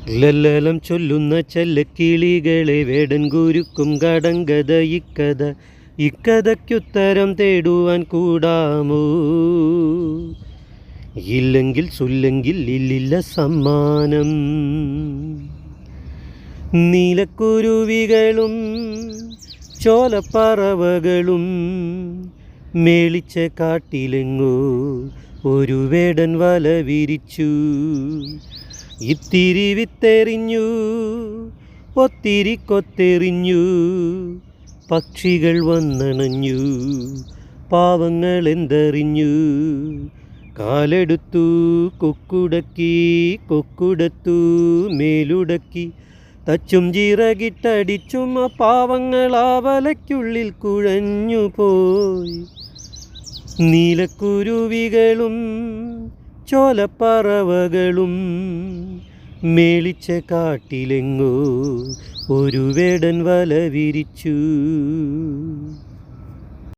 ലല്ലലം ചൊല്ലുന്ന ചെല്ലക്കിളികളെ വേടൻ കുരുക്കും കടങ്കഥ ഇക്കഥ ഇക്കഥയ്ക്കുത്തരം തേടുവാൻ കൂടാമോ? ഇല്ലെങ്കിൽ ചൊല്ലെങ്കിൽ ഇല്ലില്ല സമ്മാനം. നീലക്കുരുവികളും ചോലപ്പറവകളും മേളിച്ച കാട്ടിലെങ്ങോ ഒരു വേടൻ വല വിരിച്ചു. ഇത്തിരി വിത്തെറിഞ്ഞു, ഒത്തിരി കൊത്തെറിഞ്ഞു, പക്ഷികൾ വന്നണഞ്ഞു, പാവങ്ങൾ എന്തെറിഞ്ഞു. കാലെടുത്തു കൊക്കുടക്കി, കൊക്കുടത്തു മേലുടക്കി, തച്ചും ചിറകിട്ടടിച്ചും ആ പാവങ്ങൾ ആ വലയ്ക്കുള്ളിൽ കുഴഞ്ഞു പോയി. നീലക്കുരുവികളും ചോലപ്പറവകളും മേളിച്ച കാട്ടിലെങ്ങോ ഒരു വേടൻ വല വിരിച്ചു.